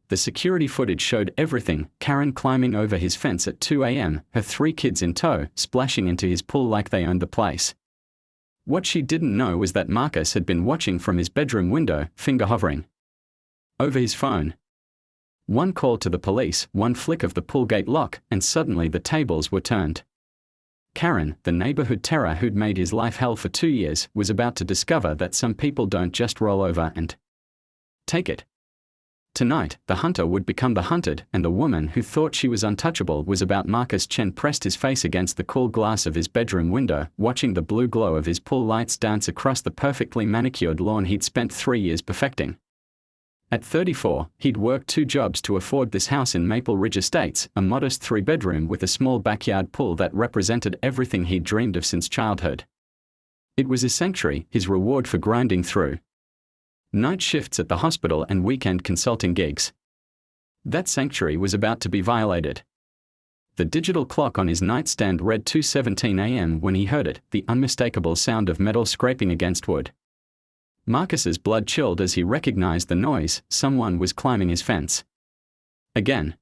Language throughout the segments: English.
The security footage showed everything: Karen climbing over his fence at 2 a.m., her 3 kids in tow, splashing into his pool like they owned the place. What she didn't know was that Marcus had been watching from his bedroom window, finger hovering over his phone. One call to the police, one flick of the pool gate lock, and suddenly the tables were turned. Karen, the neighborhood terror who'd made his life hell for 2 years, was about to discover that some people don't just roll over and take it. Tonight, the hunter would become the hunted, and the woman who thought she was untouchable was about. Marcus Chen pressed his face against the cool glass of his bedroom window, watching the blue glow of his pool lights dance across the perfectly manicured lawn he'd spent 3 years perfecting. At 34, he'd worked 2 jobs to afford this house in Maple Ridge Estates, a modest 3-bedroom with a small backyard pool that represented everything he'd dreamed of since childhood. It was his sanctuary, his reward for grinding through night shifts at the hospital and weekend consulting gigs. That sanctuary was about to be violated. The digital clock on his nightstand read 2:17 a.m. when he heard it, the unmistakable sound of metal scraping against wood. Marcus's blood chilled as he recognized the noise. Someone was climbing his fence. Again.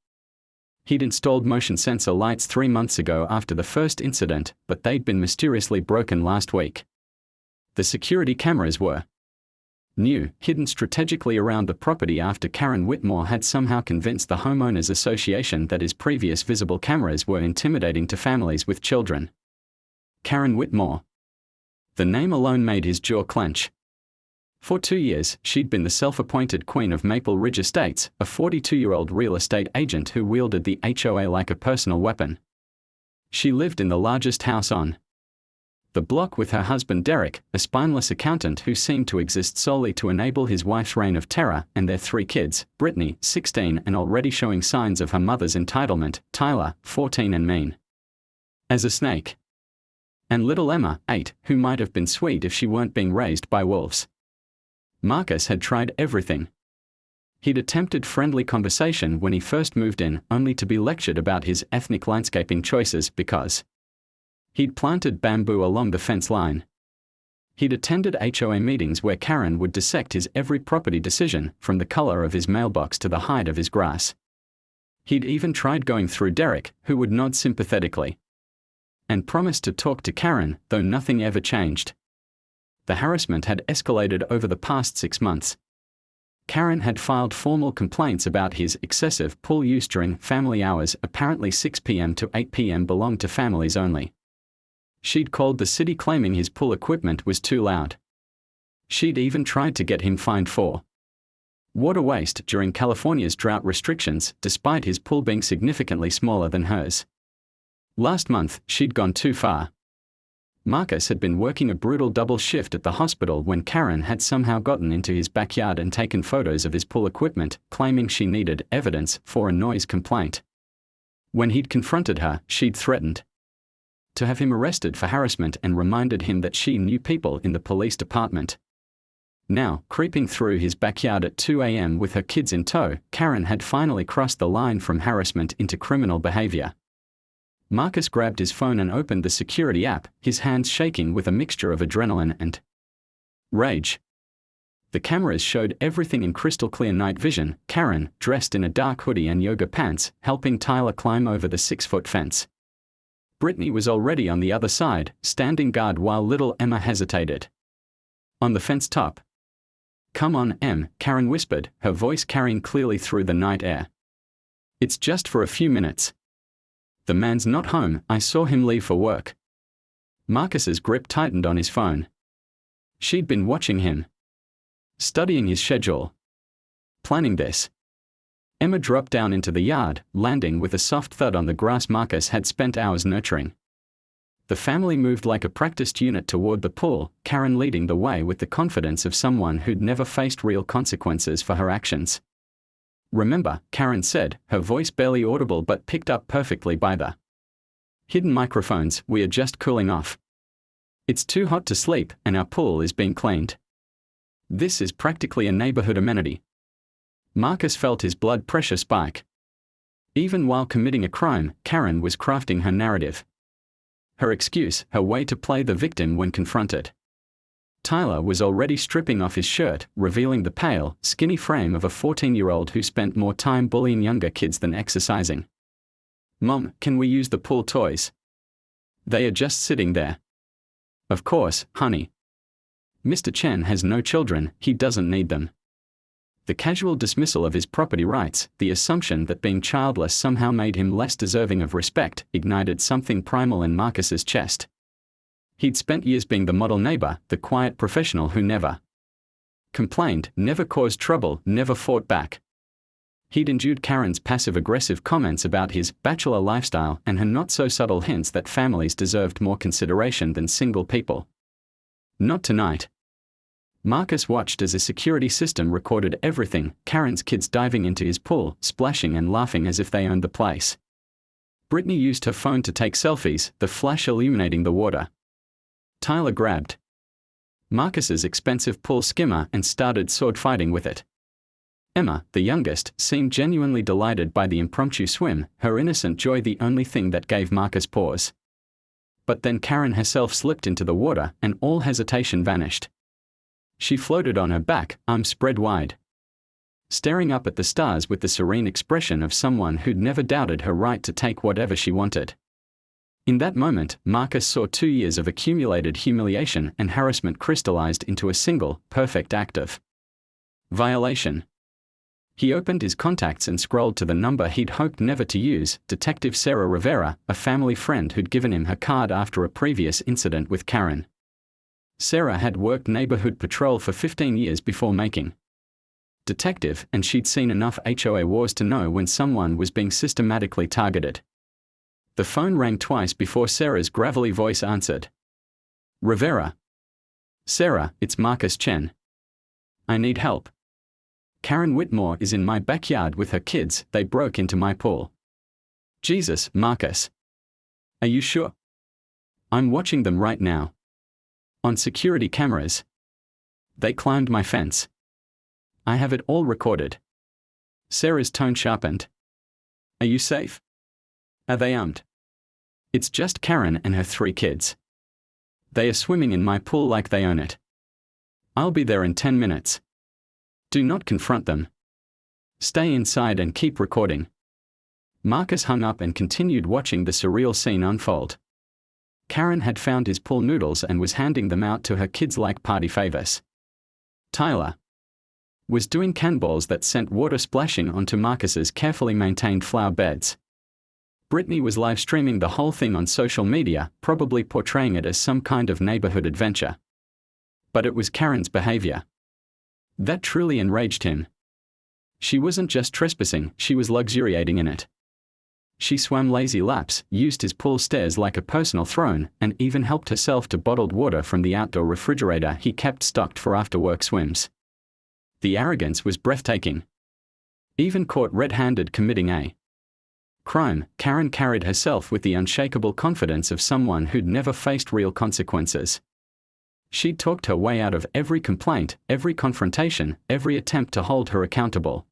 He'd installed motion sensor lights 3 months ago after the first incident, but they'd been mysteriously broken last week. The security cameras were new, hidden strategically around the property after Karen Whitmore had somehow convinced the Homeowners Association that his previous visible cameras were intimidating to families with children. Karen Whitmore. The name alone made his jaw clench. For 2 years, she'd been the self-appointed queen of Maple Ridge Estates, a 42-year-old real estate agent who wielded the HOA like a personal weapon. She lived in the largest house on the block with her husband Derek, a spineless accountant who seemed to exist solely to enable his wife's reign of terror, and their 3 kids, Brittany, 16 and already showing signs of her mother's entitlement, Tyler, 14 and mean as a snake, and little Emma, 8, who might have been sweet if she weren't being raised by wolves. Marcus had tried everything. He'd attempted friendly conversation when he first moved in, only to be lectured about his ethnic landscaping choices because he'd planted bamboo along the fence line. He'd attended HOA meetings where Karen would dissect his every property decision, from the color of his mailbox to the height of his grass. He'd even tried going through Derek, who would nod sympathetically and promised to talk to Karen, though nothing ever changed. The harassment had escalated over the past 6 months. Karen had filed formal complaints about his excessive pool use during family hours. Apparently 6 p.m. to 8 p.m. belonged to families only. She'd called the city claiming his pool equipment was too loud. She'd even tried to get him fined for water waste during California's drought restrictions, despite his pool being significantly smaller than hers. Last month, she'd gone too far. Marcus had been working a brutal double shift at the hospital when Karen had somehow gotten into his backyard and taken photos of his pool equipment, claiming she needed evidence for a noise complaint. When he'd confronted her, she'd threatened to have him arrested for harassment and reminded him that she knew people in the police department. Now, creeping through his backyard at 2 a.m. with her kids in tow, Karen had finally crossed the line from harassment into criminal behavior. Marcus grabbed his phone and opened the security app, his hands shaking with a mixture of adrenaline and rage. The cameras showed everything in crystal clear night vision: Karen, dressed in a dark hoodie and yoga pants, helping Tyler climb over the 6-foot fence. Brittany was already on the other side, standing guard while little Emma hesitated on the fence top. "Come on, Em," Karen whispered, her voice carrying clearly through the night air. "It's just for a few minutes. The man's not home, I saw him leave for work." Marcus's grip tightened on his phone. She'd been watching him, studying his schedule, planning this. Emma dropped down into the yard, landing with a soft thud on the grass Marcus had spent hours nurturing. The family moved like a practiced unit toward the pool, Karen leading the way with the confidence of someone who'd never faced real consequences for her actions. "Remember," Karen said, her voice barely audible but picked up perfectly by the hidden microphones, "we are just cooling off. It's too hot to sleep, and our pool is being cleaned. This is practically a neighborhood amenity." Marcus felt his blood pressure spike. Even while committing a crime, Karen was crafting her narrative. Her excuse, her way to play the victim when confronted. Tyler was already stripping off his shirt, revealing the pale, skinny frame of a 14-year-old who spent more time bullying younger kids than exercising. "Mom, can we use the pool toys? They are just sitting there." "Of course, honey. Mr. Chen has no children, he doesn't need them." The casual dismissal of his property rights, the assumption that being childless somehow made him less deserving of respect, ignited something primal in Marcus's chest. He'd spent years being the model neighbor, the quiet professional who never complained, never caused trouble, never fought back. He'd endured Karen's passive-aggressive comments about his bachelor lifestyle and her not-so-subtle hints that families deserved more consideration than single people. Not tonight. Marcus watched as a security system recorded everything, Karen's kids diving into his pool, splashing and laughing as if they owned the place. Brittany used her phone to take selfies, the flash illuminating the water. Tyler grabbed Marcus's expensive pool skimmer and started sword fighting with it. Emma, the youngest, seemed genuinely delighted by the impromptu swim, her innocent joy the only thing that gave Marcus pause. But then Karen herself slipped into the water, and all hesitation vanished. She floated on her back, arms spread wide, staring up at the stars with the serene expression of someone who'd never doubted her right to take whatever she wanted. In that moment, Marcus saw 2 years of accumulated humiliation and harassment crystallized into a single, perfect act of violation. He opened his contacts and scrolled to the number he'd hoped never to use, Detective Sarah Rivera, a family friend who'd given him her card after a previous incident with Karen. Sarah had worked neighborhood patrol for 15 years before making detective, and she'd seen enough HOA wars to know when someone was being systematically targeted. The phone rang twice before Sarah's gravelly voice answered. "Rivera." "Sarah, it's Marcus Chen. I need help. Karen Whitmore is in my backyard with her kids, they broke into my pool." "Jesus, Marcus. Are you sure?" "I'm watching them right now. On security cameras. They climbed my fence. I have it all recorded." Sarah's tone sharpened. "Are you safe? Are they armed?" "It's just Karen and her 3 kids. They are swimming in my pool like they own it. I'll be there in 10 minutes. Do not confront them. Stay inside and keep recording." Marcus hung up and continued watching the surreal scene unfold. Karen had found his pool noodles and was handing them out to her kids like party favors. Tyler was doing cannonballs that sent water splashing onto Marcus's carefully maintained flower beds. Brittany was live streaming the whole thing on social media, probably portraying it as some kind of neighborhood adventure. But it was Karen's behavior that truly enraged him. She wasn't just trespassing, she was luxuriating in it. She swam lazy laps, used his pool stairs like a personal throne, and even helped herself to bottled water from the outdoor refrigerator he kept stocked for after-work swims. The arrogance was breathtaking. Even caught red-handed committing a crime, Karen carried herself with the unshakable confidence of someone who'd never faced real consequences. She'd talked her way out of every complaint, every confrontation, every attempt to hold her accountable.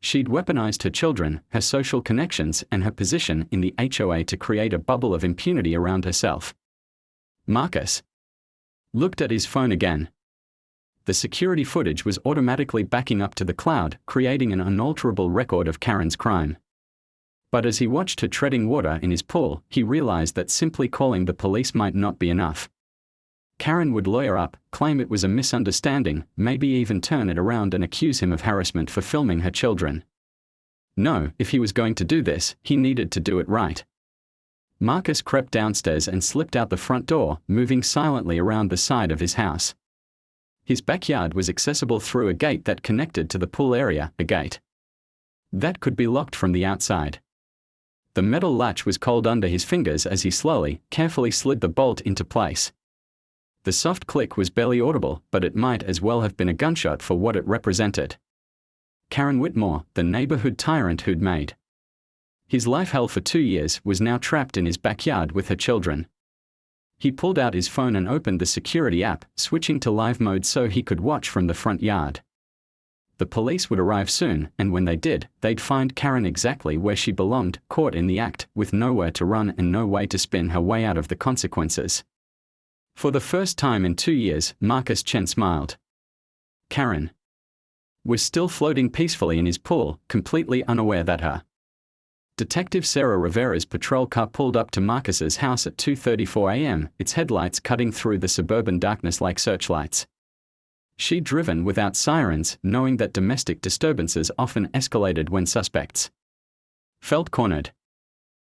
She'd weaponized her children, her social connections, and her position in the HOA to create a bubble of impunity around herself. Marcus looked at his phone again. The security footage was automatically backing up to the cloud, creating an unalterable record of Karen's crime. But as he watched her treading water in his pool, he realized that simply calling the police might not be enough. Karen would lawyer up, claim it was a misunderstanding, maybe even turn it around and accuse him of harassment for filming her children. No, if he was going to do this, he needed to do it right. Marcus crept downstairs and slipped out the front door, moving silently around the side of his house. His backyard was accessible through a gate that connected to the pool area, a gate that could be locked from the outside. The metal latch was cold under his fingers as he slowly, carefully slid the bolt into place. The soft click was barely audible, but it might as well have been a gunshot for what it represented. Karen Whitmore, the neighborhood tyrant who'd made his life hell for 2 years, was now trapped in his backyard with her children. He pulled out his phone and opened the security app, switching to live mode so he could watch from the front yard. The police would arrive soon, and when they did, they'd find Karen exactly where she belonged, caught in the act, with nowhere to run and no way to spin her way out of the consequences. For the first time in 2 years, Marcus Chen smiled. Karen was still floating peacefully in his pool, completely unaware that her Detective Sarah Rivera's patrol car pulled up to Marcus's house at 2:34 a.m., its headlights cutting through the suburban darkness like searchlights. She'd driven without sirens, knowing that domestic disturbances often escalated when suspects felt cornered.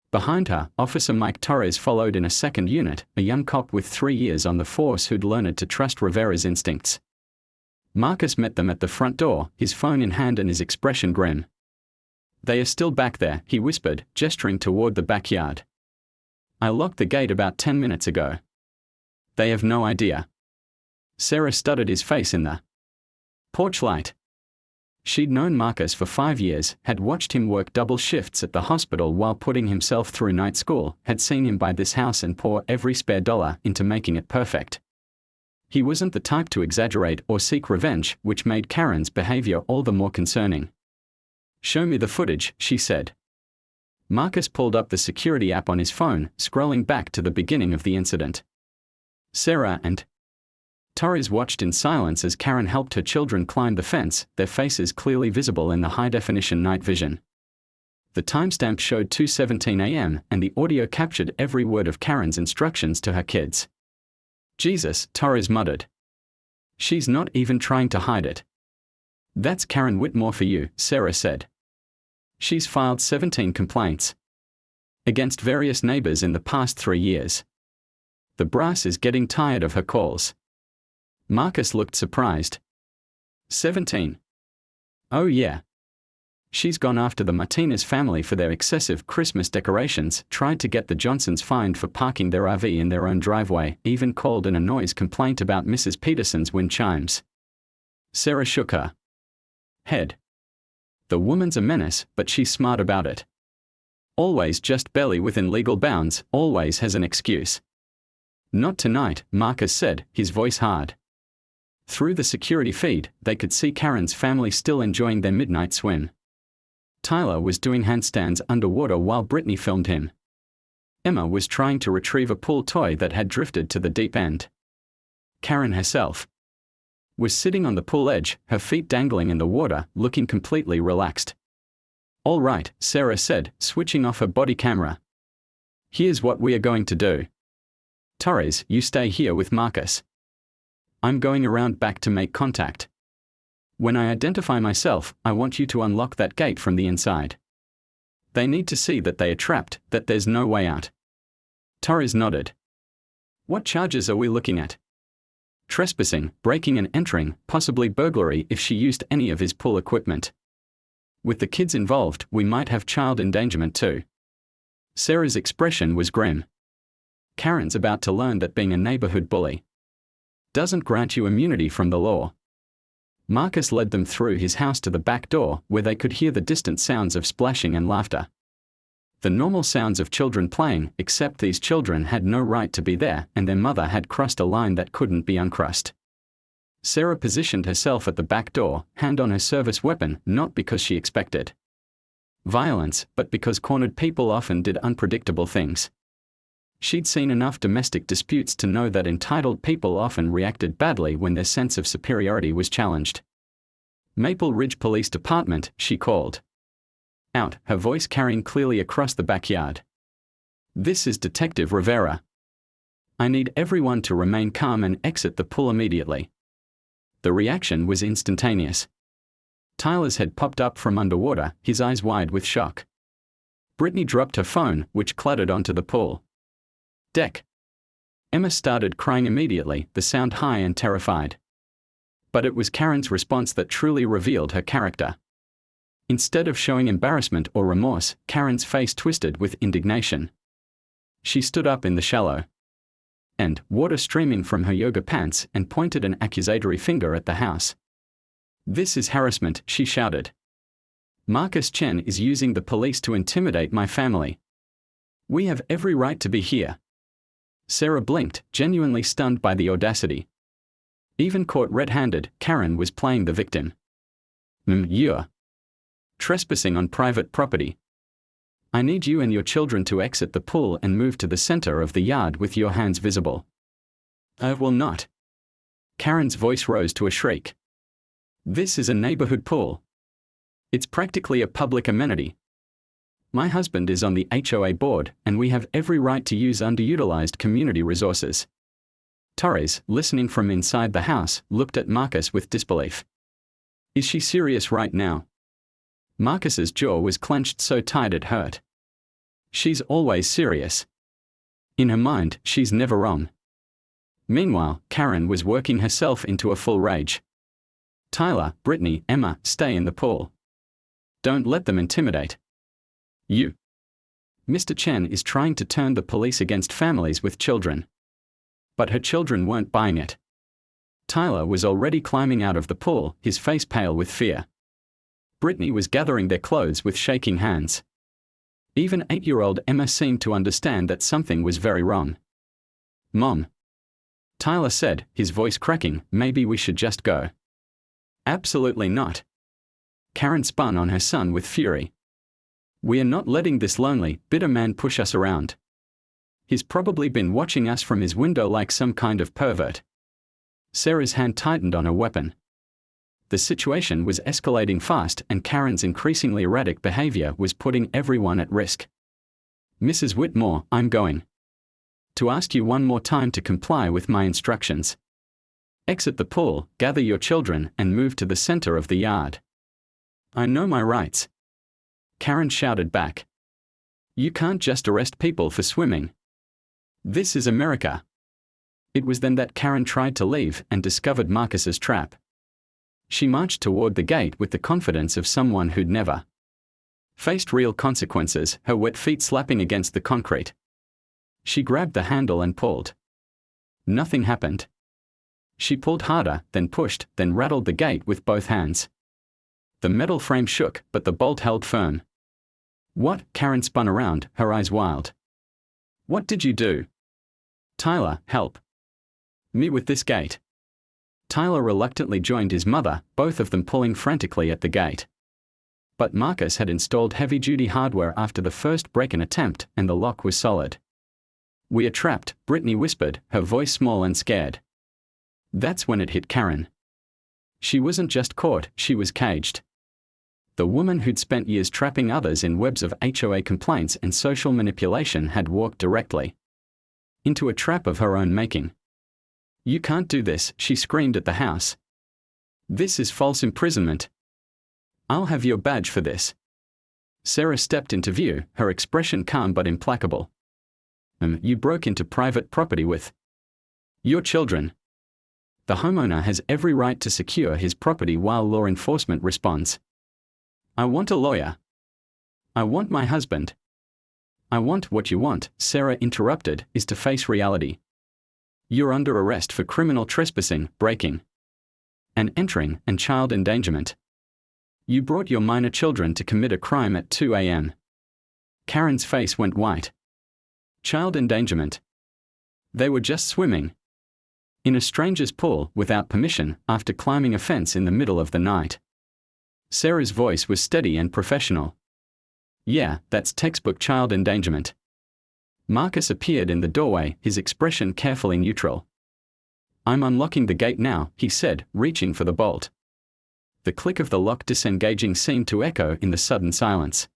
Behind her, Officer Mike Torres followed in a second unit, a young cop with 3 years on the force who'd learned to trust Rivera's instincts. Marcus met them at the front door, his phone in hand and his expression grim. "They are still back there," he whispered, gesturing toward the backyard. "I locked the gate about 10 minutes ago." "They have no idea." Sarah studied his face in the porch light. She'd known Marcus for 5 years, had watched him work double shifts at the hospital while putting himself through night school, had seen him buy this house and pour every spare dollar into making it perfect. He wasn't the type to exaggerate or seek revenge, which made Karen's behavior all the more concerning. "Show me the footage," she said. Marcus pulled up the security app on his phone, scrolling back to the beginning of the incident. Sarah and Torres watched in silence as Karen helped her children climb the fence, their faces clearly visible in the high-definition night vision. The timestamp showed 2:17 a.m., and the audio captured every word of Karen's instructions to her kids. "Jesus," Torres muttered. "She's not even trying to hide it." "That's Karen Whitmore for you," Sarah said. "She's filed 17 complaints against various neighbors in the past 3 years. The brass is getting tired of her calls." Marcus looked surprised. 17. "Oh yeah. She's gone after the Martinez family for their excessive Christmas decorations, tried to get the Johnsons fined for parking their RV in their own driveway, even called in a noise complaint about Mrs. Peterson's wind chimes." Sarah shook her head. "The woman's a menace, but she's smart about it. Always just barely within legal bounds, always has an excuse." "Not tonight," Marcus said, his voice hard. Through the security feed, they could see Karen's family still enjoying their midnight swim. Tyler was doing handstands underwater while Brittany filmed him. Emma was trying to retrieve a pool toy that had drifted to the deep end. Karen herself was sitting on the pool edge, her feet dangling in the water, looking completely relaxed. "All right," Sarah said, switching off her body camera. "Here's what we are going to do. Torres, you stay here with Marcus. I'm going around back to make contact. When I identify myself, I want you to unlock that gate from the inside. They need to see that they are trapped, that there's no way out." Torres nodded. "What charges are we looking at?" "Trespassing, breaking and entering, possibly burglary if she used any of his pool equipment. With the kids involved, we might have child endangerment too." Sarah's expression was grim. "Karen's about to learn that being a neighborhood bully doesn't grant you immunity from the law." Marcus led them through his house to the back door, where they could hear the distant sounds of splashing and laughter. The normal sounds of children playing, except these children had no right to be there, and their mother had crossed a line that couldn't be uncrossed. Sarah positioned herself at the back door, hand on her service weapon, not because she expected violence, but because cornered people often did unpredictable things. She'd seen enough domestic disputes to know that entitled people often reacted badly when their sense of superiority was challenged. "Maple Ridge Police Department," she called out, her voice carrying clearly across the backyard. "This is Detective Rivera. I need everyone to remain calm and exit the pool immediately." The reaction was instantaneous. Tyler's head popped up from underwater, his eyes wide with shock. Brittany dropped her phone, which clattered onto the pool deck. Emma started crying immediately, the sound high and terrified. But it was Karen's response that truly revealed her character. Instead of showing embarrassment or remorse, Karen's face twisted with indignation. She stood up in the shallow end, water streaming from her yoga pants, and pointed an accusatory finger at the house. "This is harassment," she shouted. "Marcus Chen is using the police to intimidate my family. We have every right to be here." Sarah blinked, genuinely stunned by the audacity. Even caught red-handed, Karen was playing the victim. "You're trespassing on private property. I need you and your children to exit the pool and move to the center of the yard with your hands visible." I will not. Karen's voice rose to a shriek. This is a neighborhood pool. It's practically a public amenity. My husband is on the HOA board, and we have every right to use underutilized community resources. Torres, listening from inside the house, looked at Marcus with disbelief. Is she serious right now? Marcus's jaw was clenched so tight it hurt. She's always serious. In her mind, she's never wrong. Meanwhile, Karen was working herself into a full rage. Tyler, Brittany, Emma, stay in the pool. Don't let them intimidate you. Mr. Chen is trying to turn the police against families with children. But her children weren't buying it. Tyler was already climbing out of the pool, his face pale with fear. Brittany was gathering their clothes with shaking hands. Even 8-year-old Emma seemed to understand that something was very wrong. Mom. Tyler said, his voice cracking, maybe we should just go. Absolutely not. Karen spun on her son with fury. We are not letting this lonely, bitter man push us around. He's probably been watching us from his window like some kind of pervert. Sarah's hand tightened on her weapon. The situation was escalating fast, and Karen's increasingly erratic behavior was putting everyone at risk. Mrs. Whitmore, I'm going to ask you one more time to comply with my instructions. Exit the pool, gather your children, and move to the center of the yard. I know my rights. Karen shouted back. You can't just arrest people for swimming. This is America. It was then that Karen tried to leave and discovered Marcus's trap. She marched toward the gate with the confidence of someone who'd never faced real consequences, her wet feet slapping against the concrete. She grabbed the handle and pulled. Nothing happened. She pulled harder, then pushed, then rattled the gate with both hands. The metal frame shook, but the bolt held firm. What? Karen spun around, her eyes wild. What did you do? Tyler, help me with this gate. Tyler reluctantly joined his mother, both of them pulling frantically at the gate. But Marcus had installed heavy-duty hardware after the first break-in attempt, and the lock was solid. We are trapped, Brittany whispered, her voice small and scared. That's when it hit Karen. She wasn't just caught, she was caged. The woman who'd spent years trapping others in webs of HOA complaints and social manipulation had walked directly into a trap of her own making. You can't do this, she screamed at the house. This is false imprisonment. I'll have your badge for this. Sarah stepped into view, her expression calm but implacable. You broke into private property with your children. The homeowner has every right to secure his property while law enforcement responds. I want a lawyer. I want my husband. I want what you want, Sarah interrupted, is to face reality. You're under arrest for criminal trespassing, breaking and entering, and child endangerment. You brought your minor children to commit a crime at 2 a.m. Karen's face went white. Child endangerment. They were just swimming in a stranger's pool without permission after climbing a fence in the middle of the night. Sarah's voice was steady and professional. Yeah, that's textbook child endangerment. Marcus appeared in the doorway, his expression carefully neutral. I'm unlocking the gate now, he said, reaching for the bolt. The click of the lock disengaging seemed to echo in the sudden silence.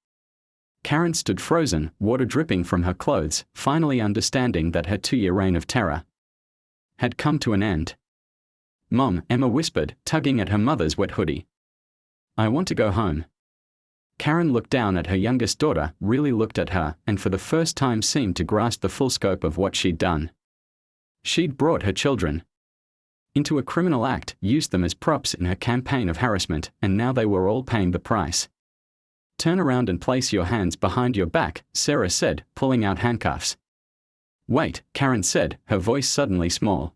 Karen stood frozen, water dripping from her clothes, finally understanding that her 2-year reign of terror had come to an end. Mom, Emma whispered, tugging at her mother's wet hoodie. I want to go home. Karen looked down at her youngest daughter, really looked at her, and for the first time seemed to grasp the full scope of what she'd done. She'd brought her children into a criminal act, used them as props in her campaign of harassment, and now they were all paying the price. Turn around and place your hands behind your back, Sarah said, pulling out handcuffs. Wait, Karen said, her voice suddenly small.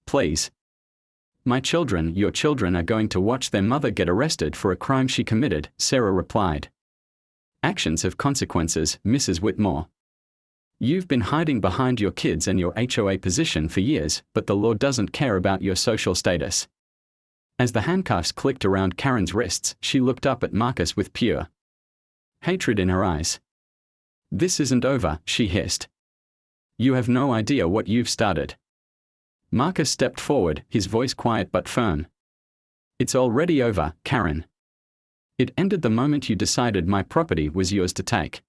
Please. My children, your children are going to watch their mother get arrested for a crime she committed, Sarah replied. Actions have consequences, Mrs. Whitmore. You've been hiding behind your kids and your HOA position for years, but the law doesn't care about your social status. As the handcuffs clicked around Karen's wrists, she looked up at Marcus with pure hatred in her eyes. This isn't over, she hissed. You have no idea what you've started. Marcus stepped forward, his voice quiet but firm. It's already over, Karen. It ended the moment you decided my property was yours to take.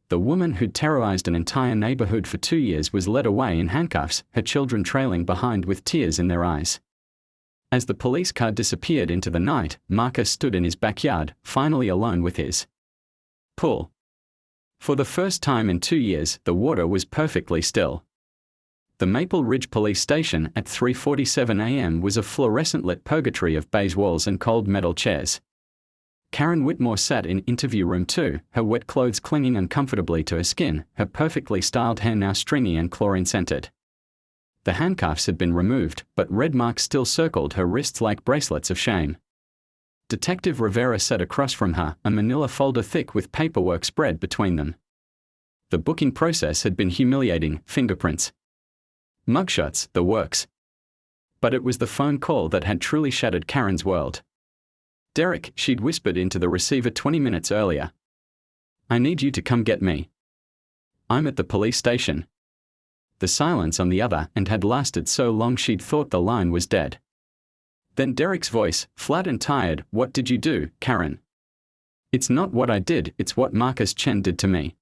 The woman who'd terrorized an entire neighborhood for 2 years was led away in handcuffs, her children trailing behind with tears in their eyes. As the police car disappeared into the night, Marcus stood in his backyard, finally alone with his pool. For the first time in 2 years, the water was perfectly still. The Maple Ridge Police Station at 3:47 a.m. was a fluorescent-lit purgatory of beige walls and cold metal chairs. Karen Whitmore sat in interview room 2, her wet clothes clinging uncomfortably to her skin, her perfectly styled hair now stringy and chlorine-scented. The handcuffs had been removed, but red marks still circled her wrists like bracelets of shame. Detective Rivera sat across from her, a manila folder thick with paperwork spread between them. The booking process had been humiliating, fingerprints, mugshots, the works. But it was the phone call that had truly shattered Karen's world. Derek, she'd whispered into the receiver 20 minutes earlier. I need you to come get me. I'm at the police station. The silence on the other end had lasted so long she'd thought the line was dead. Then Derek's voice, flat and tired, what did you do, Karen? It's not what I did, it's what Marcus Chen did to me.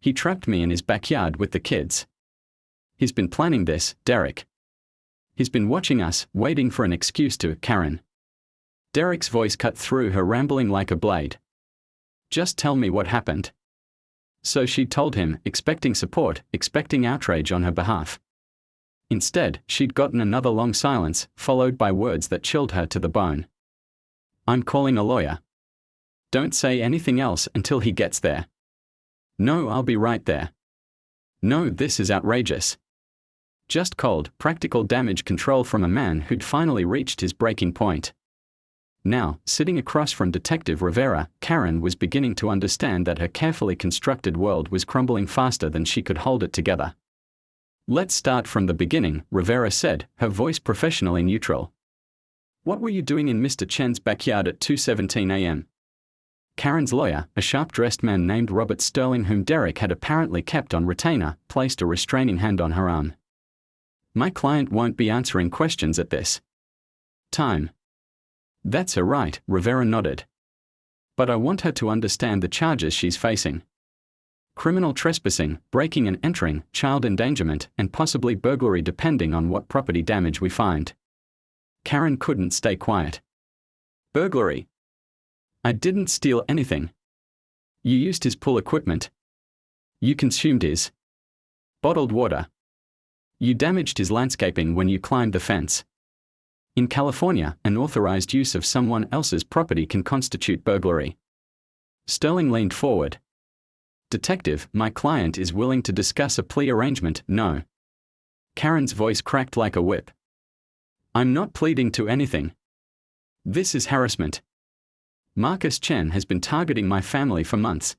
He trapped me in his backyard with the kids. He's been planning this, Derek. He's been watching us, waiting for an excuse to, Karen. Derek's voice cut through her, rambling like a blade. Just tell me what happened. So she'd told him, expecting support, expecting outrage on her behalf. Instead, she'd gotten another long silence, followed by words that chilled her to the bone. I'm calling a lawyer. Don't say anything else until he gets there. No, I'll be right there. No, this is outrageous. Just cold, practical damage control from a man who'd finally reached his breaking point. Now, sitting across from Detective Rivera, Karen was beginning to understand that her carefully constructed world was crumbling faster than she could hold it together. Let's start from the beginning, Rivera said, her voice professionally neutral. What were you doing in Mr. Chen's backyard at 2:17 a.m.? Karen's lawyer, a sharp-dressed man named Robert Sterling whom Derek had apparently kept on retainer, placed a restraining hand on her arm. My client won't be answering questions at this time. That's her right, Rivera nodded. But I want her to understand the charges she's facing. Criminal trespassing, breaking and entering, child endangerment, and possibly burglary depending on what property damage we find. Karen couldn't stay quiet. Burglary. I didn't steal anything. You used his pool equipment. You consumed his bottled water. You damaged his landscaping when you climbed the fence. In California, unauthorized use of someone else's property can constitute burglary. Sterling leaned forward. Detective, my client is willing to discuss a plea arrangement, no. Karen's voice cracked like a whip. I'm not pleading to anything. This is harassment. Marcus Chen has been targeting my family for months.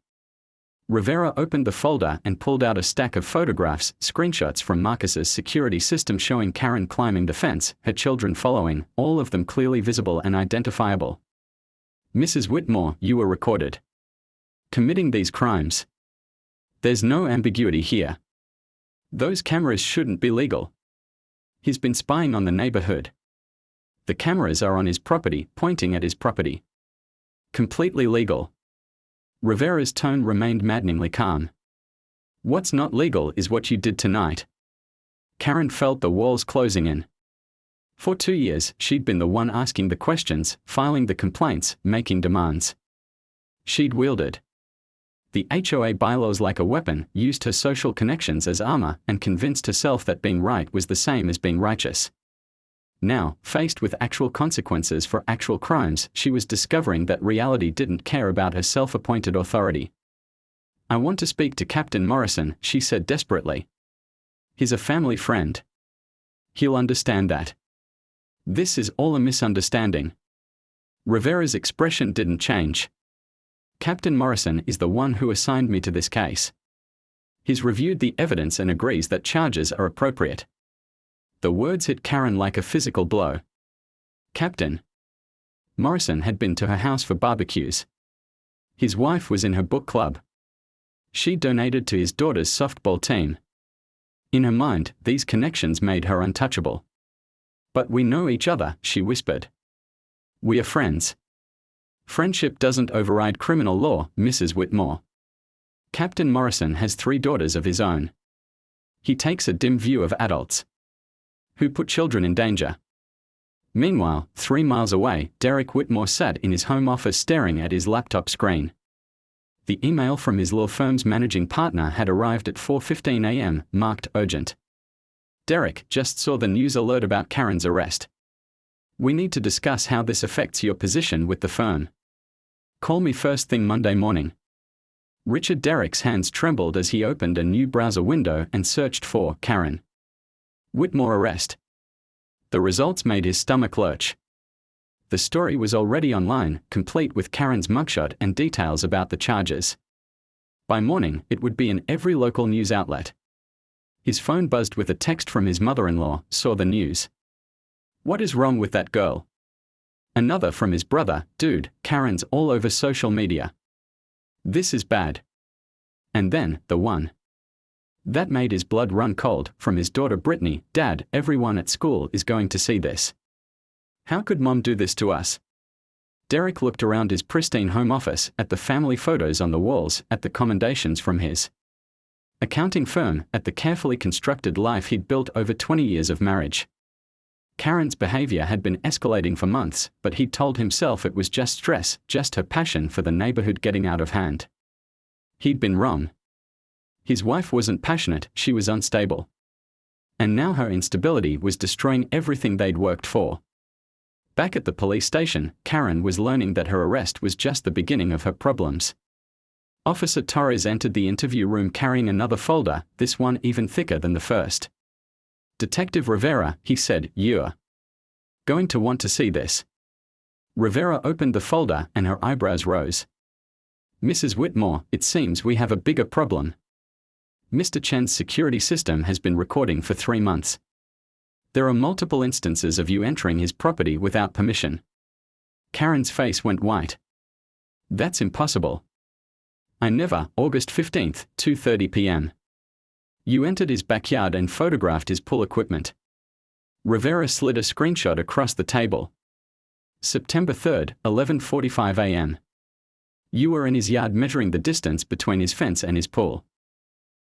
Rivera opened the folder and pulled out a stack of photographs, screenshots from Marcus's security system showing Karen climbing the fence, her children following, all of them clearly visible and identifiable. Mrs. Whitmore, you were recorded committing these crimes. There's no ambiguity here. Those cameras shouldn't be legal. He's been spying on the neighborhood. The cameras are on his property, pointing at his property. Completely legal. Rivera's tone remained maddeningly calm. What's not legal is what you did tonight. Karen felt the walls closing in. For 2 years, she'd been the one asking the questions, filing the complaints, making demands. She'd wielded the HOA bylaws like a weapon, used her social connections as armor, and convinced herself that being right was the same as being righteous. Now, faced with actual consequences for actual crimes, she was discovering that reality didn't care about her self-appointed authority. I want to speak to Captain Morrison, she said desperately. He's a family friend. He'll understand that. This is all a misunderstanding. Rivera's expression didn't change. Captain Morrison is the one who assigned me to this case. He's reviewed the evidence and agrees that charges are appropriate. The words hit Karen like a physical blow. Captain Morrison had been to her house for barbecues. His wife was in her book club. She donated to his daughter's softball team. In her mind, these connections made her untouchable. "But we know each other," she whispered. "We are friends." "Friendship doesn't override criminal law, Mrs. Whitmore." Captain Morrison has 3 daughters of his own. He takes a dim view of adults who put children in danger. Meanwhile, 3 miles away, Derek Whitmore sat in his home office staring at his laptop screen. The email from his law firm's managing partner had arrived at 4:15 a.m., marked urgent. "Derek, just saw the news alert about Karen's arrest. We need to discuss how this affects your position with the firm. Call me first thing Monday morning." Richard Derek's hands trembled as he opened a new browser window and searched for Karen Whitmore arrest. The results made his stomach lurch. The story was already online, complete with Karen's mugshot and details about the charges. By morning, it would be in every local news outlet. His phone buzzed with a text from his mother-in-law. "Saw the news. What is wrong with that girl?" Another from his brother. "Dude, Karen's all over social media. This is bad." And then, the one that made his blood run cold, from his daughter Brittany. "Dad, everyone at school is going to see this. How could Mom do this to us?" Derek looked around his pristine home office, at the family photos on the walls, at the commendations from his accounting firm, at the carefully constructed life he'd built over 20 years of marriage. Karen's behavior had been escalating for months, but he'd told himself it was just stress, just her passion for the neighborhood getting out of hand. He'd been wrong. His wife wasn't passionate, she was unstable. And now her instability was destroying everything they'd worked for. Back at the police station, Karen was learning that her arrest was just the beginning of her problems. Officer Torres entered the interview room carrying another folder, this one even thicker than the first. "Detective Rivera," he said, "you're going to want to see this." Rivera opened the folder and her eyebrows rose. "Mrs. Whitmore, it seems we have a bigger problem. Mr. Chen's security system has been recording for 3 months. There are multiple instances of you entering his property without permission." Karen's face went white. "That's impossible. I never." August 15th, 2:30 p.m. "You entered his backyard and photographed his pool equipment." Rivera slid a screenshot across the table. September 3rd, 11:45 a.m. "You were in his yard measuring the distance between his fence and his pool."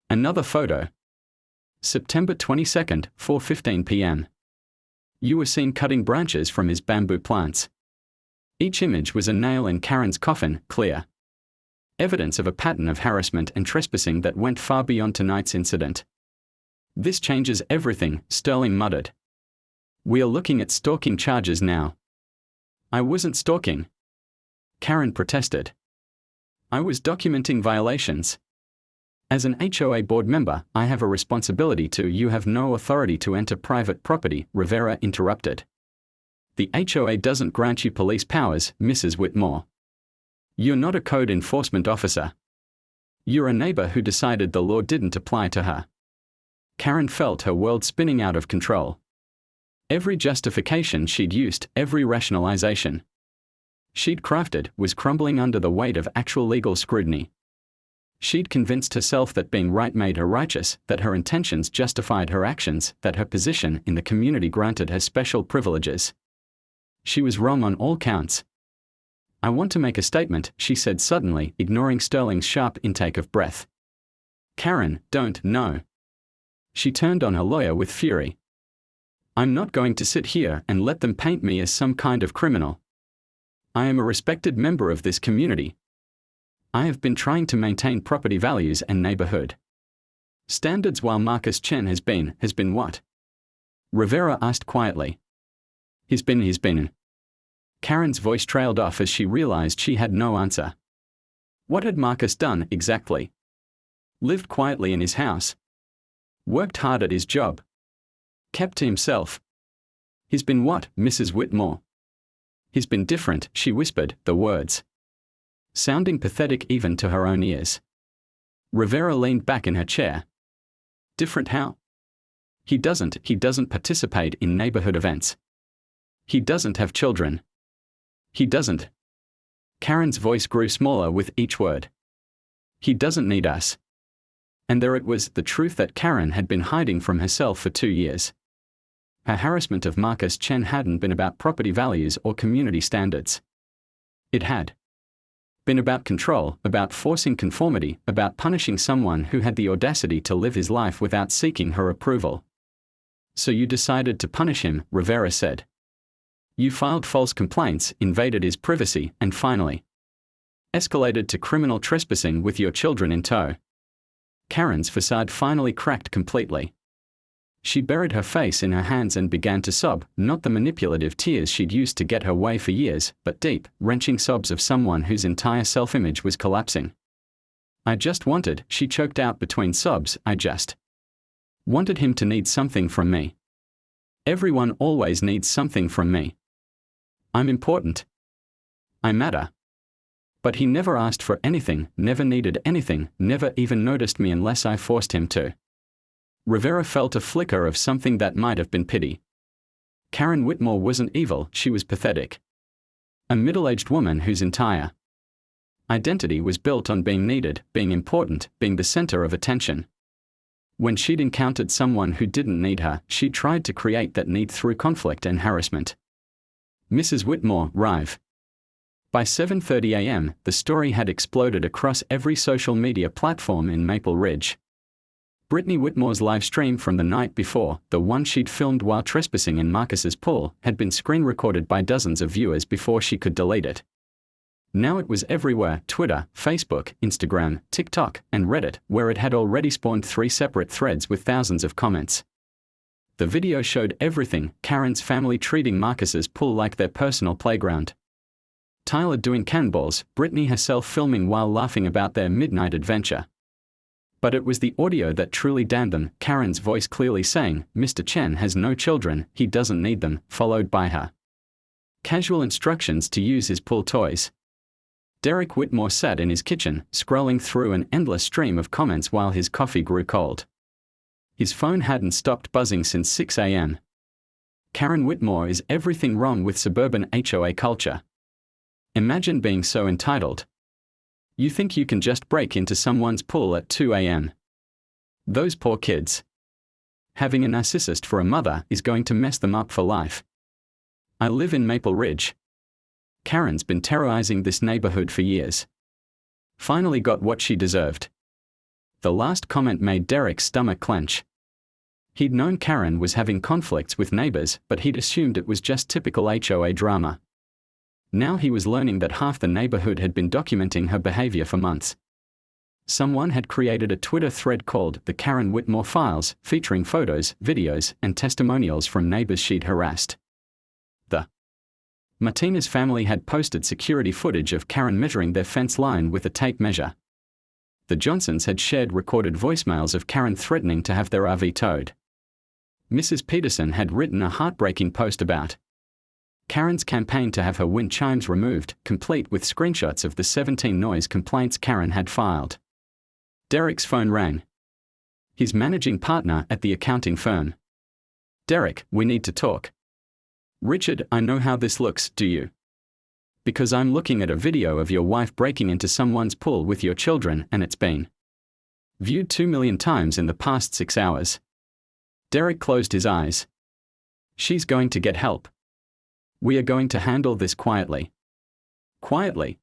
Another photo. September 22nd, 4:15 p.m. "You were seen cutting branches from his bamboo plants." Each image was a nail in Karen's coffin, clear evidence of a pattern of harassment and trespassing that went far beyond tonight's incident. "This changes everything," Sterling muttered. "We are looking at stalking charges now." "I wasn't stalking," Karen protested. "I was documenting violations. As an HOA board member, I have a responsibility to." "You have no authority to enter private property," Rivera interrupted. "The HOA doesn't grant you police powers, Mrs. Whitmore. You're not a code enforcement officer. You're a neighbor who decided the law didn't apply to her." Karen felt her world spinning out of control. Every justification she'd used, every rationalization she'd crafted, was crumbling under the weight of actual legal scrutiny. She'd convinced herself that being right made her righteous, that her intentions justified her actions, that her position in the community granted her special privileges. She was wrong on all counts. "I want to make a statement," she said suddenly, ignoring Sterling's sharp intake of breath. "Karen, don't." "No." She turned on her lawyer with fury. "I'm not going to sit here and let them paint me as some kind of criminal. I am a respected member of this community. I have been trying to maintain property values and neighborhood standards while Marcus Chen has been." "Has been what?" Rivera asked quietly. He's been. Karen's voice trailed off as she realized she had no answer. What had Marcus done, exactly? Lived quietly in his house. Worked hard at his job. Kept to himself. He's been what, Mrs. Whitmore? He's been different, she whispered, the words sounding pathetic even to her own ears. Rivera leaned back in her chair. Different how? He doesn't participate in neighborhood events. He doesn't have children. He doesn't. Karen's voice grew smaller with each word. He doesn't need us. And there it was, the truth that Karen had been hiding from herself for 2 years. Her harassment of Marcus Chen hadn't been about property values or community standards. It had been about control, about forcing conformity, about punishing someone who had the audacity to live his life without seeking her approval. So you decided to punish him, Rivera said. You filed false complaints, invaded his privacy, and finally escalated to criminal trespassing with your children in tow. Karen's facade finally cracked completely. She buried her face in her hands and began to sob, not the manipulative tears she'd used to get her way for years, but deep, wrenching sobs of someone whose entire self-image was collapsing. I just wanted, she choked out between sobs, I just wanted him to need something from me. Everyone always needs something from me. I'm important. I matter. But he never asked for anything, never needed anything, never even noticed me unless I forced him to. Rivera felt a flicker of something that might have been pity. Karen Whitmore wasn't evil, she was pathetic. A middle-aged woman whose entire identity was built on being needed, being important, being the center of attention. When she'd encountered someone who didn't need her, she tried to create that need through conflict and harassment. Mrs. Whitmore, Rive. By 7:30 a.m., the story had exploded across every social media platform in Maple Ridge. Brittany Whitmore's live stream from the night before, the one she'd filmed while trespassing in Marcus's pool, had been screen recorded by dozens of viewers before she could delete it. Now it was everywhere: Twitter, Facebook, Instagram, TikTok, and Reddit, where it had already spawned 3 separate threads with thousands of comments. The video showed everything: Karen's family treating Marcus's pool like their personal playground, Tyler doing cannonballs, Brittany herself filming while laughing about their midnight adventure. But it was the audio that truly damned them, Karen's voice clearly saying, Mr. Chen has no children, he doesn't need them, followed by her casual instructions to use his pool toys. Derek Whitmore sat in his kitchen, scrolling through an endless stream of comments while his coffee grew cold. His phone hadn't stopped buzzing since 6 a.m. Karen Whitmore is everything wrong with suburban HOA culture. Imagine being so entitled. You think you can just break into someone's pool at 2 a.m. Those poor kids. Having a narcissist for a mother is going to mess them up for life. I live in Maple Ridge. Karen's been terrorizing this neighborhood for years. Finally got what she deserved. The last comment made Derek's stomach clench. He'd known Karen was having conflicts with neighbors, but he'd assumed it was just typical HOA drama. Now he was learning that half the neighborhood had been documenting her behavior for months. Someone had created a Twitter thread called The Karen Whitmore Files, featuring photos, videos, and testimonials from neighbors she'd harassed. The Martinez family had posted security footage of Karen measuring their fence line with a tape measure. The Johnsons had shared recorded voicemails of Karen threatening to have their RV towed. Mrs. Peterson had written a heartbreaking post about Karen's campaign to have her wind chimes removed, complete with screenshots of the 17 noise complaints Karen had filed. Derek's phone rang. His managing partner at the accounting firm. Derek, we need to talk. Richard, I know how this looks, do you? Because I'm looking at a video of your wife breaking into someone's pool with your children and it's been viewed 2 million times in the past 6 hours. Derek closed his eyes. She's going to get help. We are going to handle this quietly. Quietly?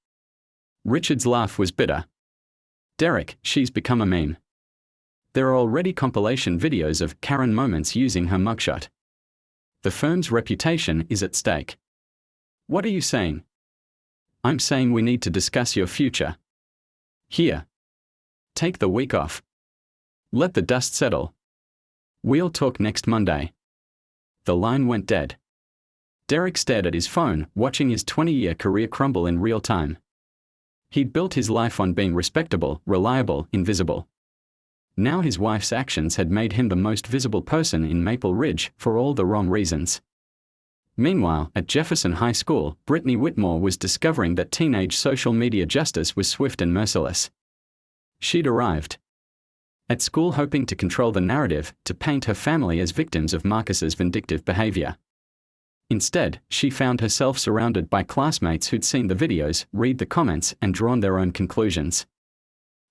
Richard's laugh was bitter. Derek, she's become a meme. There are already compilation videos of Karen moments using her mugshot. The firm's reputation is at stake. What are you saying? I'm saying we need to discuss your future. Here. Take the week off. Let the dust settle. We'll talk next Monday. The line went dead. Derek stared at his phone, watching his 20-year career crumble in real time. He'd built his life on being respectable, reliable, invisible. Now his wife's actions had made him the most visible person in Maple Ridge, for all the wrong reasons. Meanwhile, at Jefferson High School, Brittany Whitmore was discovering that teenage social media justice was swift and merciless. She'd arrived at school hoping to control the narrative, to paint her family as victims of Marcus's vindictive behavior. Instead, she found herself surrounded by classmates who'd seen the videos, read the comments, and drawn their own conclusions.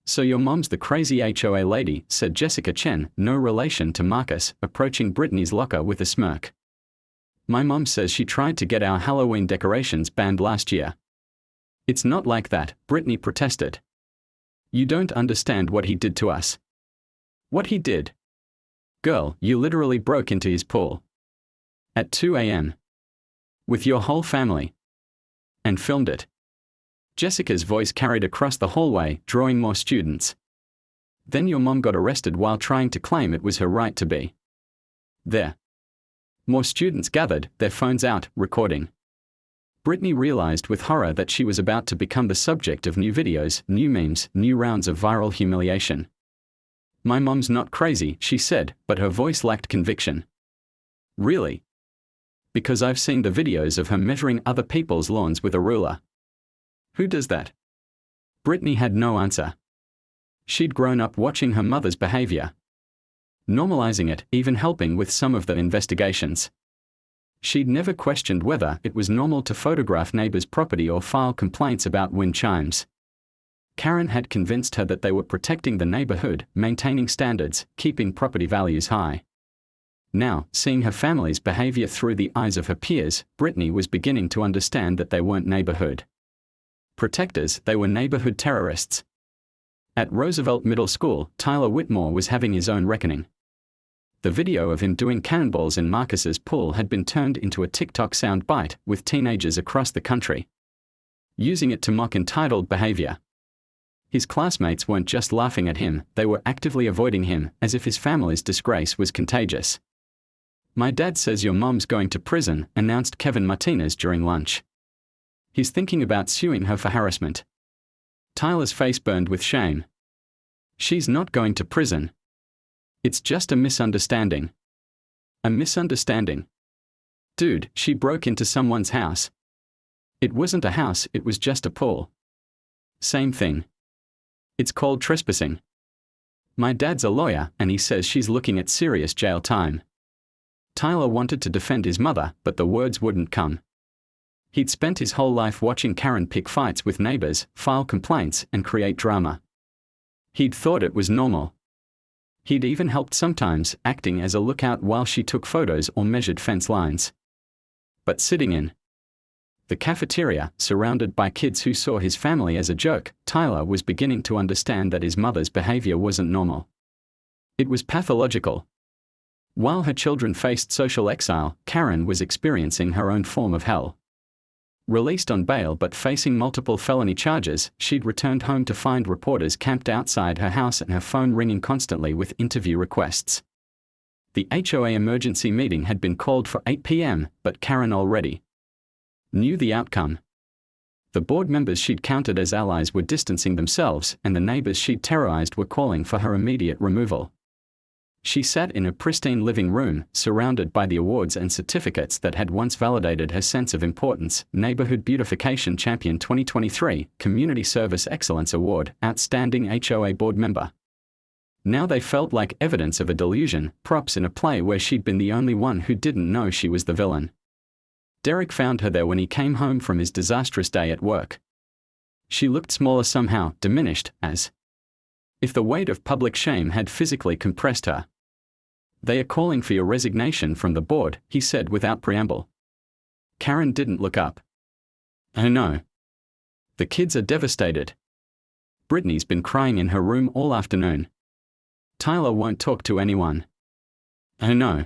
"So your mom's the crazy HOA lady," said Jessica Chen, no relation to Marcus, approaching Brittany's locker with a smirk. "My mom says she tried to get our Halloween decorations banned last year." "It's not like that," Brittany protested. "You don't understand what he did to us." "What he did?" "Girl, you literally broke into his pool. At 2 a.m. With your whole family. And filmed it." Jessica's voice carried across the hallway, drawing more students. "Then your mom got arrested while trying to claim it was her right to be there." More students gathered, their phones out, recording. Brittany realized with horror that she was about to become the subject of new videos, new memes, new rounds of viral humiliation. "My mom's not crazy," she said, but her voice lacked conviction. "Really?" "Because I've seen the videos of her measuring other people's lawns with a ruler." "Who does that?" Brittany had no answer. She'd grown up watching her mother's behavior, normalizing it, even helping with some of the investigations. She'd never questioned whether it was normal to photograph neighbors' property or file complaints about wind chimes. Karen had convinced her that they were protecting the neighborhood, maintaining standards, keeping property values high. Now, seeing her family's behavior through the eyes of her peers, Brittany was beginning to understand that they weren't neighborhood protectors, they were neighborhood terrorists. At Roosevelt Middle School, Tyler Whitmore was having his own reckoning. The video of him doing cannonballs in Marcus's pool had been turned into a TikTok soundbite, with teenagers across the country using it to mock entitled behavior. His classmates weren't just laughing at him, they were actively avoiding him, as if his family's disgrace was contagious. "My dad says your mom's going to prison," announced Kevin Martinez during lunch. "He's thinking about suing her for harassment." Tyler's face burned with shame. "She's not going to prison. It's just a misunderstanding." "A misunderstanding? Dude, she broke into someone's house." "It wasn't a house, it was just a pool." "Same thing. It's called trespassing. My dad's a lawyer, and he says she's looking at serious jail time." Tyler wanted to defend his mother, but the words wouldn't come. He'd spent his whole life watching Karen pick fights with neighbors, file complaints, and create drama. He'd thought it was normal. He'd even helped sometimes, acting as a lookout while she took photos or measured fence lines. But sitting in the cafeteria, surrounded by kids who saw his family as a joke, Tyler was beginning to understand that his mother's behavior wasn't normal. It was pathological. While her children faced social exile, Karen was experiencing her own form of hell. Released on bail but facing multiple felony charges, she'd returned home to find reporters camped outside her house and her phone ringing constantly with interview requests. The HOA emergency meeting had been called for 8 p.m., but Karen already knew the outcome. The board members she'd counted as allies were distancing themselves, and the neighbors she'd terrorized were calling for her immediate removal. She sat in a pristine living room, surrounded by the awards and certificates that had once validated her sense of importance: Neighborhood Beautification Champion 2023, Community Service Excellence Award, Outstanding HOA Board Member. Now they felt like evidence of a delusion, props in a play where she'd been the only one who didn't know she was the villain. Derek found her there when he came home from his disastrous day at work. She looked smaller somehow, diminished, as if the weight of public shame had physically compressed her. "They are calling for your resignation from the board," he said without preamble. Karen didn't look up. "Oh no. The kids are devastated. Brittany's been crying in her room all afternoon. Tyler won't talk to anyone. Oh no.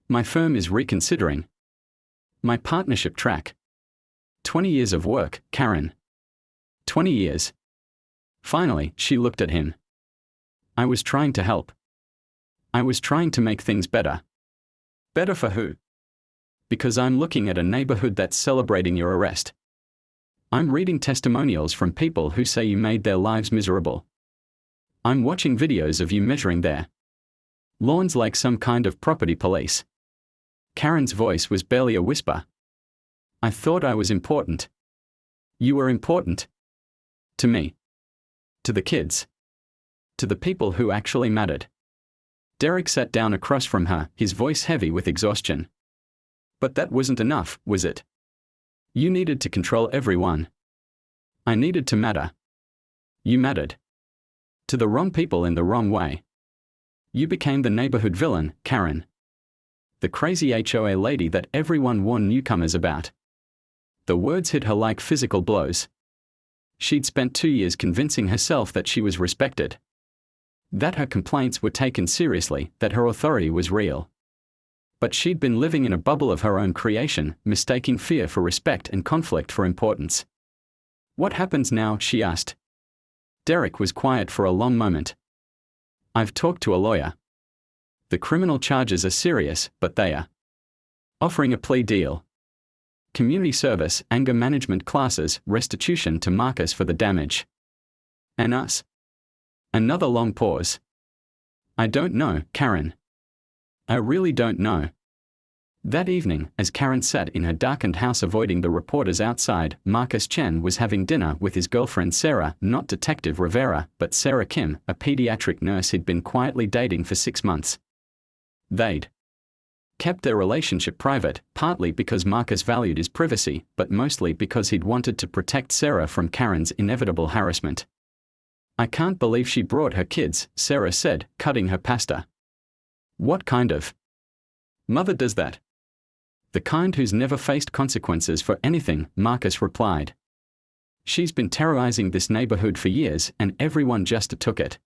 My firm is reconsidering my partnership track. 20 years of work, Karen. 20 years. Finally, she looked at him. "I was trying to help. I was trying to make things better." "Better for who?" "Because I'm looking at a neighborhood that's celebrating your arrest. I'm reading testimonials from people who say you made their lives miserable. I'm watching videos of you measuring their lawns like some kind of property police." Karen's voice was barely a whisper. "I thought I was important." "You were important. To me. To the kids. To the people who actually mattered." Derek sat down across from her, his voice heavy with exhaustion. "But that wasn't enough, was it? You needed to control everyone. I needed to matter. You mattered. To the wrong people in the wrong way. You became the neighborhood villain, Karen. The crazy HOA lady that everyone warned newcomers about. The words hit her like physical blows. She'd spent 2 years convincing herself that she was respected. That her complaints were taken seriously, that her authority was real. But she'd been living in a bubble of her own creation, mistaking fear for respect and conflict for importance. What happens now? She asked. Derek was quiet for a long moment. I've talked to a lawyer. The criminal charges are serious, but they are offering a plea deal. Community service, anger management classes, restitution to Marcus for the damage. And us? Another long pause. I don't know, Karen. I really don't know. That evening, as Karen sat in her darkened house avoiding the reporters outside, Marcus Chen was having dinner with his girlfriend Sarah, not Detective Rivera, but Sarah Kim, a pediatric nurse he'd been quietly dating for 6 months. They'd kept their relationship private, partly because Marcus valued his privacy, but mostly because he'd wanted to protect Sarah from Karen's inevitable harassment. I can't believe she brought her kids, Sarah said, cutting her pasta. What kind of mother does that? The kind who's never faced consequences for anything, Marcus replied. She's been terrorizing this neighborhood for years and everyone just took it.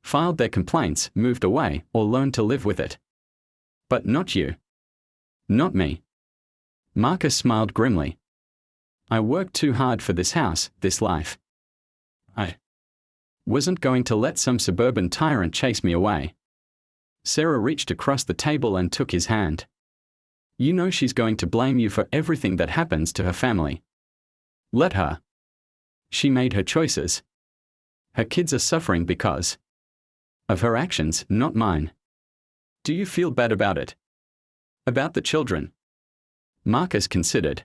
Filed their complaints, moved away, or learned to live with it. But not you. Not me. Marcus smiled grimly. I worked too hard for this house, this life. I wasn't going to let some suburban tyrant chase me away. Sarah reached across the table and took his hand. You know she's going to blame you for everything that happens to her family. Let her. She made her choices. Her kids are suffering because of her actions, not mine. Do you feel bad about it? About the children? Marcus considered.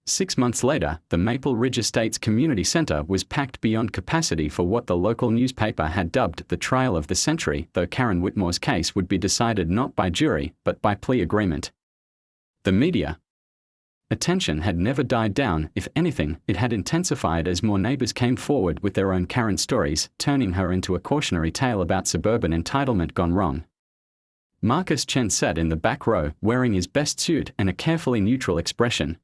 6 months later, the Maple Ridge Estates Community Center was packed beyond capacity for what the local newspaper had dubbed the trial of the century, though Karen Whitmore's case would be decided not by jury, but by plea agreement. The media attention had never died down. If anything, it had intensified as more neighbors came forward with their own Karen stories, turning her into a cautionary tale about suburban entitlement gone wrong. Marcus Chen sat in the back row, wearing his best suit and a carefully neutral expression.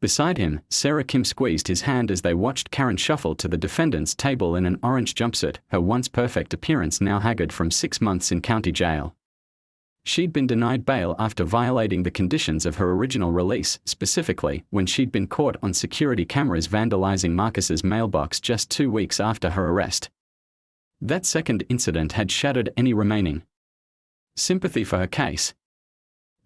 Beside him, Sarah Kim squeezed his hand as they watched Karen shuffle to the defendant's table in an orange jumpsuit, her once perfect appearance now haggard from 6 months in county jail. She'd been denied bail after violating the conditions of her original release, specifically when she'd been caught on security cameras vandalizing Marcus's mailbox just 2 weeks after her arrest. That second incident had shattered any remaining sympathy for her case.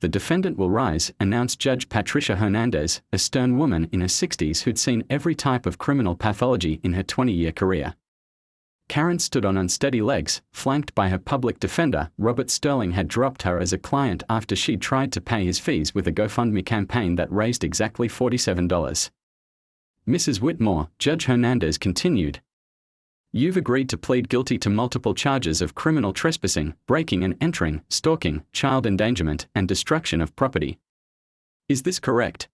The defendant will rise, announced Judge Patricia Hernandez, a stern woman in her 60s who'd seen every type of criminal pathology in her 20-year career. Karen stood on unsteady legs, flanked by her public defender. Robert Sterling had dropped her as a client after she'd tried to pay his fees with a GoFundMe campaign that raised exactly $47. Mrs. Whitmore, Judge Hernandez continued. You've agreed to plead guilty to multiple charges of criminal trespassing, breaking and entering, stalking, child endangerment, and destruction of property. Is this correct?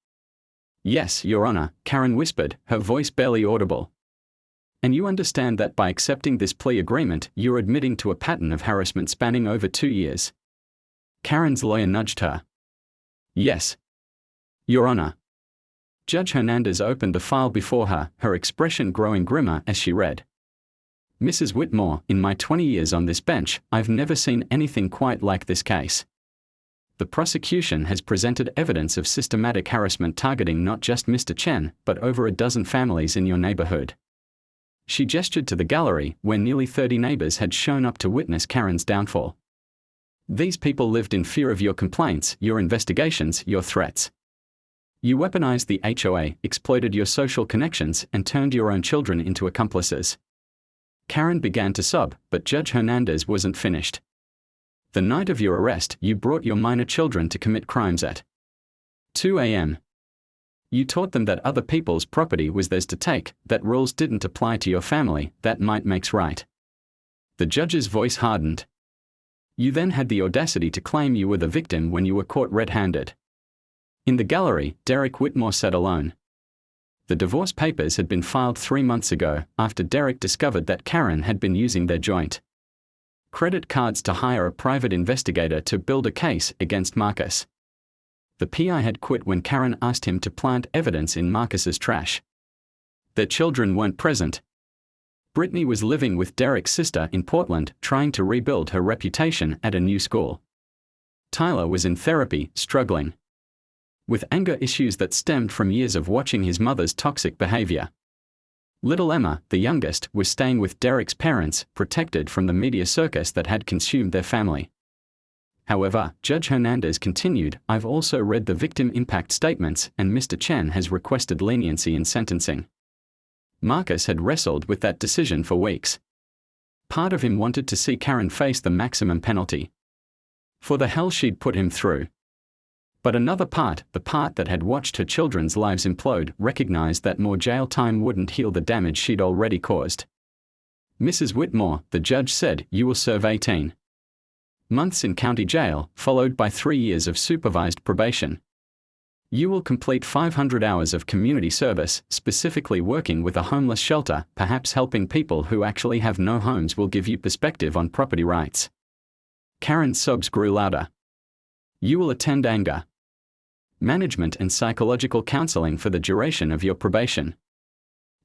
Yes, Your Honor, Karen whispered, her voice barely audible. And you understand that by accepting this plea agreement, you're admitting to a pattern of harassment spanning over 2 years. Karen's lawyer nudged her. Yes. Your Honor. Judge Hernandez opened the file before her, her expression growing grimmer as she read. Mrs. Whitmore, in my 20 years on this bench, I've never seen anything quite like this case. The prosecution has presented evidence of systematic harassment targeting not just Mr. Chen, but over a dozen families in your neighborhood. She gestured to the gallery, where nearly 30 neighbors had shown up to witness Karen's downfall. These people lived in fear of your complaints, your investigations, your threats. You weaponized the HOA, exploited your social connections, and turned your own children into accomplices. Karen began to sob, but Judge Hernandez wasn't finished. The night of your arrest, you brought your minor children to commit crimes at 2 a.m. You taught them that other people's property was theirs to take, that rules didn't apply to your family, that might makes right. The judge's voice hardened. You then had the audacity to claim you were the victim when you were caught red-handed. In the gallery, Derek Whitmore sat alone. The divorce papers had been filed 3 months ago after Derek discovered that Karen had been using their joint credit cards to hire a private investigator to build a case against Marcus. The PI had quit when Karen asked him to plant evidence in Marcus's trash. Their children weren't present. Brittany was living with Derek's sister in Portland, trying to rebuild her reputation at a new school. Tyler was in therapy, struggling with anger issues that stemmed from years of watching his mother's toxic behavior. Little Emma, the youngest, was staying with Derek's parents, protected from the media circus that had consumed their family. However, Judge Hernandez continued, "I've also read the victim impact statements, and Mr. Chen has requested leniency in sentencing." Marcus had wrestled with that decision for weeks. Part of him wanted to see Karen face the maximum penalty for the hell she'd put him through. But another part, the part that had watched her children's lives implode, recognized that more jail time wouldn't heal the damage she'd already caused. "Mrs. Whitmore," the judge said, "you will serve 18 months in county jail, followed by 3 years of supervised probation. You will complete 500 hours of community service, specifically working with a homeless shelter, perhaps helping people who actually have no homes will give you perspective on property rights." Karen's sobs grew louder. "You will attend anger management and psychological counseling for the duration of your probation.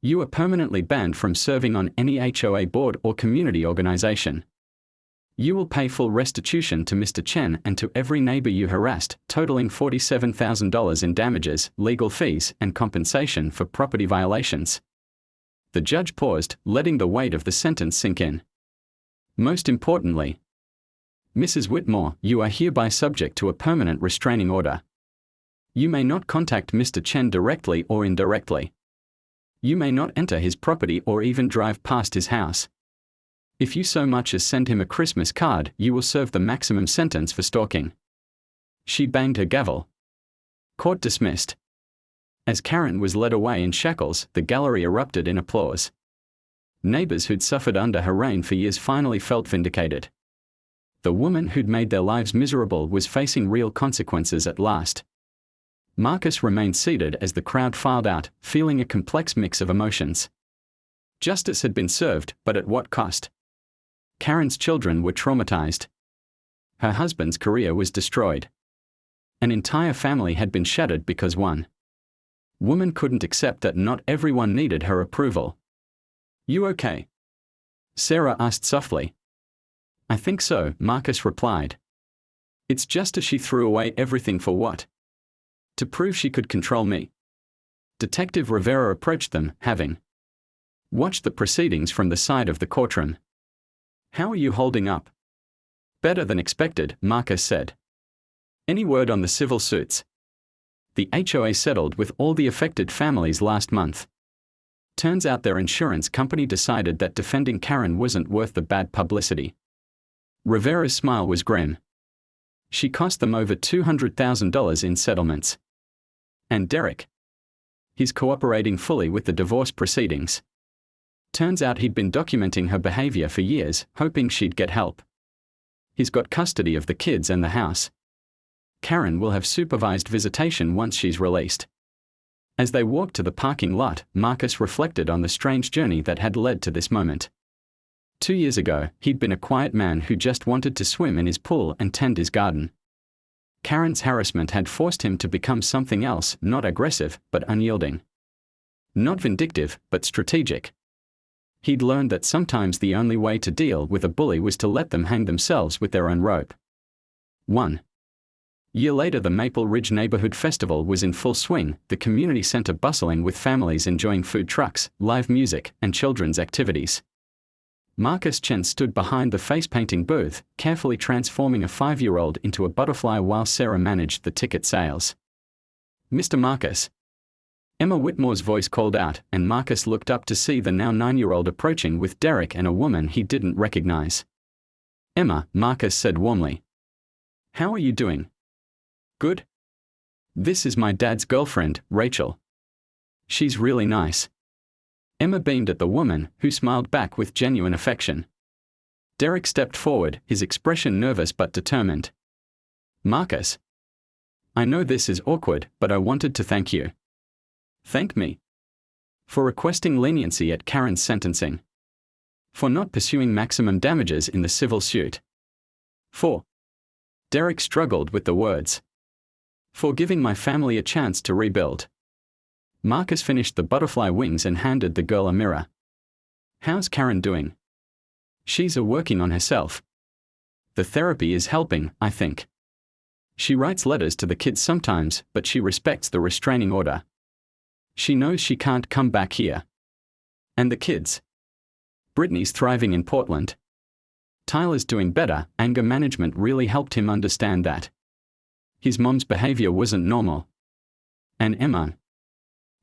You are permanently banned from serving on any HOA board or community organization. You will pay full restitution to Mr. Chen and to every neighbor you harassed, totaling $47,000 in damages, legal fees, and compensation for property violations." The judge paused, letting the weight of the sentence sink in. "Most importantly, Mrs. Whitmore, you are hereby subject to a permanent restraining order. You may not contact Mr. Chen directly or indirectly. You may not enter his property or even drive past his house. If you so much as send him a Christmas card, you will serve the maximum sentence for stalking." She banged her gavel. Court dismissed. As Karen was led away in shackles, the gallery erupted in applause. Neighbors who'd suffered under her reign for years finally felt vindicated. The woman who'd made their lives miserable was facing real consequences at last. Marcus remained seated as the crowd filed out, feeling a complex mix of emotions. Justice had been served, but at what cost? Karen's children were traumatized. Her husband's career was destroyed. An entire family had been shattered because one woman couldn't accept that not everyone needed her approval. "You okay?" Sarah asked softly. "I think so," Marcus replied. "It's just as she threw away everything for what? To prove she could control me." Detective Rivera approached them, having watched the proceedings from the side of the courtroom. "How are you holding up?" "Better than expected," Marcus said. "Any word on the civil suits?" "The HOA settled with all the affected families last month. Turns out their insurance company decided that defending Karen wasn't worth the bad publicity." Rivera's smile was grim. "She cost them over $200,000 in settlements. And Derek? He's cooperating fully with the divorce proceedings. Turns out he'd been documenting her behavior for years, hoping she'd get help. He's got custody of the kids and the house. Karen will have supervised visitation once she's released." As they walked to the parking lot, Marcus reflected on the strange journey that had led to this moment. 2 years ago, he'd been a quiet man who just wanted to swim in his pool and tend his garden. Karen's harassment had forced him to become something else, not aggressive, but unyielding. Not vindictive, but strategic. He'd learned that sometimes the only way to deal with a bully was to let them hang themselves with their own rope. 1 year later, the Maple Ridge Neighborhood Festival was in full swing, the community center bustling with families enjoying food trucks, live music, and children's activities. Marcus Chen stood behind the face-painting booth, carefully transforming a 5-year-old into a butterfly while Sarah managed the ticket sales. "Mr. Marcus." Emma Whitmore's voice called out, and Marcus looked up to see the now 9-year-old approaching with Derek and a woman he didn't recognize. "Emma," Marcus said warmly. "How are you doing?" "Good. This is my dad's girlfriend, Rachel. She's really nice." Emma beamed at the woman, who smiled back with genuine affection. Derek stepped forward, his expression nervous but determined. "Marcus, I know this is awkward, but I wanted to thank you." "Thank me?" For requesting leniency at Karen's sentencing. For not pursuing maximum damages in the civil suit. 4. Derek struggled with the words. For giving my family a chance to rebuild. Marcus finished the butterfly wings and handed the girl a mirror. How's Karen doing? She's working on herself. The therapy is helping, I think. She writes letters to the kids sometimes, but she respects the restraining order. She knows she can't come back here. And the kids? Brittany's thriving in Portland. Tyler's doing better. Anger management really helped him understand that. His mom's behavior wasn't normal. And Emma?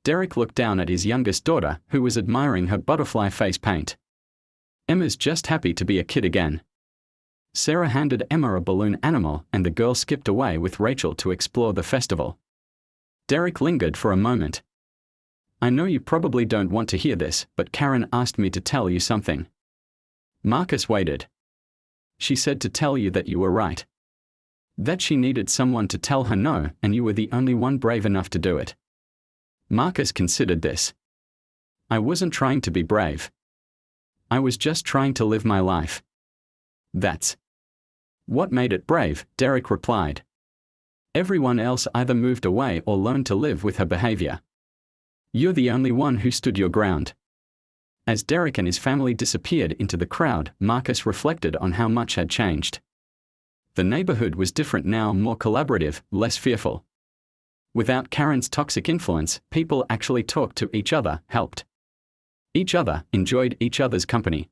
Derek looked down at his youngest daughter, who was admiring her butterfly face paint. Emma's just happy to be a kid again. Sarah handed Emma a balloon animal, and the girl skipped away with Rachel to explore the festival. Derek lingered for a moment. I know you probably don't want to hear this, but Karen asked me to tell you something. Marcus waited. She said to tell you that you were right. That she needed someone to tell her no, and you were the only one brave enough to do it. Marcus considered this. I wasn't trying to be brave. I was just trying to live my life. That's what made it brave, Derek replied. Everyone else either moved away or learned to live with her behavior. You're the only one who stood your ground. As Derek and his family disappeared into the crowd, Marcus reflected on how much had changed. The neighborhood was different now, more collaborative, less fearful. Without Karen's toxic influence, people actually talked to each other, helped each other, enjoyed each other's company.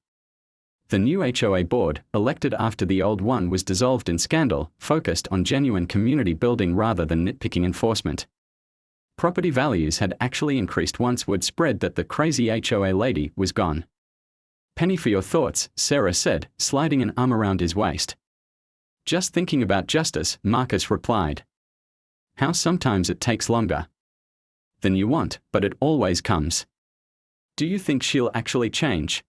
The new HOA board, elected after the old one was dissolved in scandal, focused on genuine community building rather than nitpicking enforcement. Property values had actually increased once word spread that the crazy HOA lady was gone. Penny for your thoughts, Sarah said, sliding an arm around his waist. Just thinking about justice, Marcus replied. How sometimes it takes longer than you want, but it always comes. Do you think she'll actually change?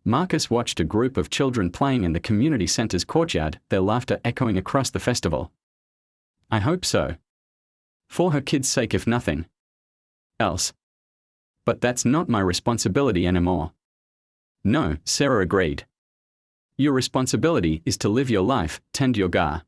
Marcus watched a group of children playing in the community center's courtyard, their laughter echoing across the festival. I hope so. For her kids' sake if nothing else. But that's not my responsibility anymore. No, Sarah agreed. Your responsibility is to live your life, tend your gar.